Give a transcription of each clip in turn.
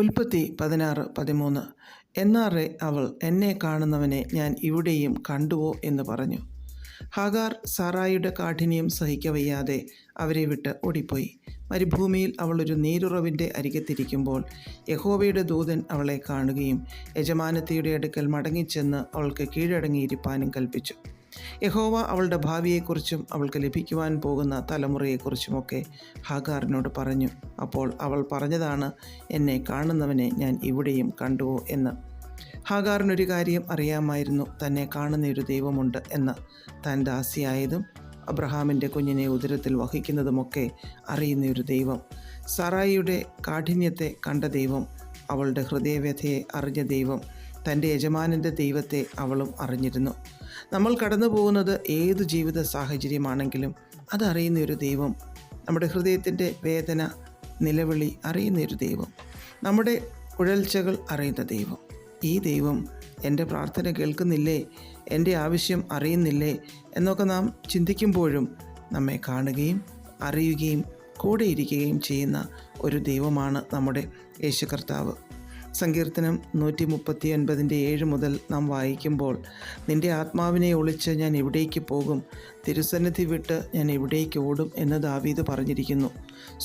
ഉൽപ്പത്തി 16:13. എന്നാറെ അവൾ, എന്നെ കാണുന്നവനെ ഞാൻ ഇവിടെയും കണ്ടുവോ എന്ന് പറഞ്ഞു. ഹാഗാർ സാറായിയുടെ കാഠിന്യം സഹിക്കവയ്യാതെ അവരെ വിട്ട് ഓടിപ്പോയി. മരുഭൂമിയിൽ അവൾ ഒരു നീരുറവിൻ്റെ അരികത്തിരിക്കുമ്പോൾ യഹോവയുടെ ദൂതൻ അവളെ കാണുകയും യജമാനത്തിയുടെ അടുക്കൽ മടങ്ങിച്ചെന്ന് അവൾക്ക് കീഴടങ്ങിയിരിപ്പാനും കൽപ്പിച്ചു. യഹോവ അവളുടെ ഭാവിയെക്കുറിച്ചും അവൾക്ക് ലഭിക്കുവാൻ പോകുന്ന തലമുറയെക്കുറിച്ചുമൊക്കെ ഹാഗാറിനോട് പറഞ്ഞു. അപ്പോൾ അവൾ പറഞ്ഞതാണ്, എന്നെ കാണുന്നവനെ ഞാൻ ഇവിടെയും കണ്ടുവോ എന്ന്. ഹാഗാറിനൊരു കാര്യം അറിയാമായിരുന്നു, തന്നെ കാണുന്നൊരു ദൈവമുണ്ട് എന്ന്. താൻ ദാസിയായതും അബ്രഹാമിൻ്റെ കുഞ്ഞിനെ ഉദരത്തിൽ വഹിക്കുന്നതുമൊക്കെ അറിയുന്നൊരു ദൈവം, സാറായിയുടെ കാഠിന്യത്തെ കണ്ട ദൈവം, അവളുടെ ഹൃദയവ്യഥയെ അറിഞ്ഞ ദൈവം, തൻ്റെ യജമാനൻ്റെ ദൈവത്തെ അവളും അറിഞ്ഞിരുന്നു. നമ്മൾ കടന്നു പോകുന്നത് ഏതു ജീവിത സാഹചര്യമാണെങ്കിലും അതറിയുന്നൊരു ദൈവം, നമ്മുടെ ഹൃദയത്തിൻ്റെ വേദന നിലവിളി അറിയുന്നൊരു ദൈവം, നമ്മുടെ ഉഴൽച്ചകൾ അറിയുന്ന ദൈവം. ഈ ദൈവം എൻ്റെ പ്രാർത്ഥന കേൾക്കുന്നില്ലേ, എൻ്റെ ആവശ്യം അറിയുന്നില്ലേ എന്നൊക്കെ നാം ചിന്തിക്കുമ്പോഴും നമ്മെ കാണുകയും അറിയുകയും കൂടെ ഇരിക്കുകയും ചെയ്യുന്ന ഒരു ദൈവമാണ് നമ്മുടെ യേശു കർത്താവ്. സങ്കീർത്തനം 139:7 മുതൽ നാം വായിക്കുമ്പോൾ, നിൻ്റെ ആത്മാവിനെ ഒളിച്ച് ഞാൻ എവിടേക്ക് പോകും, തിരുസന്നിധി വിട്ട് ഞാൻ എവിടേക്ക് ഓടും എന്ന് ദാവീദ് പറഞ്ഞിരിക്കുന്നു.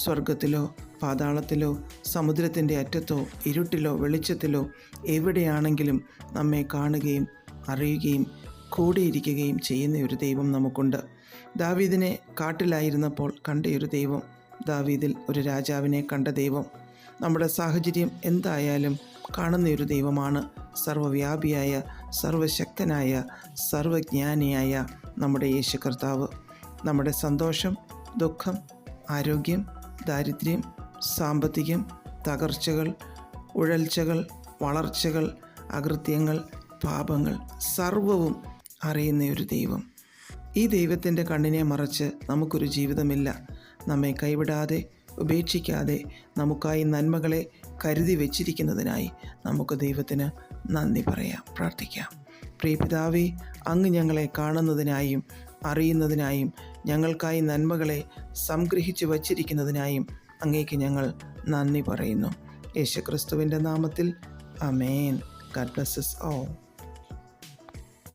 സ്വർഗത്തിലോ പാതാളത്തിലോ സമുദ്രത്തിൻ്റെ അറ്റത്തോ ഇരുട്ടിലോ വെളിച്ചത്തിലോ എവിടെയാണെങ്കിലും നമ്മെ കാണുകയും അറിയുകയും കൂടെയിരിക്കുകയും ചെയ്യുന്ന ഒരു ദൈവം നമുക്കുണ്ട്. ദാവീദിനെ കാട്ടിലായിരുന്നപ്പോൾ കണ്ടൊരു ദൈവം, ദാവീദിൽ ഒരു രാജാവിനെ കണ്ട ദൈവം, നമ്മുടെ സാഹചര്യം എന്തായാലും കാണുന്നൊരു ദൈവമാണ്. സർവ്വവ്യാപിയായ, സർവശക്തനായ, സർവജ്ഞാനിയായ നമ്മുടെ യേശു കർത്താവ്. നമ്മുടെ സന്തോഷം, ദുഃഖം, ആരോഗ്യം, ദാരിദ്ര്യം, സാമ്പത്തികം, തകർച്ചകൾ, ഉഴൽച്ചകൾ, വളർച്ചകൾ, അകൃത്യങ്ങൾ, പാപങ്ങൾ സർവവും അറിയുന്നൊരു ദൈവം. ഈ ദൈവത്തിൻ്റെ കണ്ണിനെ മറച്ച് നമുക്കൊരു ജീവിതമില്ല. നമ്മെ കൈവിടാതെ ഉപേക്ഷിക്കാതെ നമുക്കായി നന്മകളെ കരുതി വച്ചിരിക്കുന്നതിനായി നമുക്ക് ദൈവത്തിന് നന്ദി പറയാം, പ്രാർത്ഥിക്കാം. പ്രിയ പിതാവേ, അങ്ങ് ഞങ്ങളെ കാണുന്നതിനായും അറിയുന്നതിനായും ഞങ്ങൾക്കായി നന്മകളെ സംഗ്രഹിച്ചു വച്ചിരിക്കുന്നതിനായും അങ്ങേക്ക് ഞങ്ങൾ നന്ദി പറയുന്നു. യേശുക്രിസ്തുവിൻ്റെ നാമത്തിൽ ആമേൻ. God bless us all.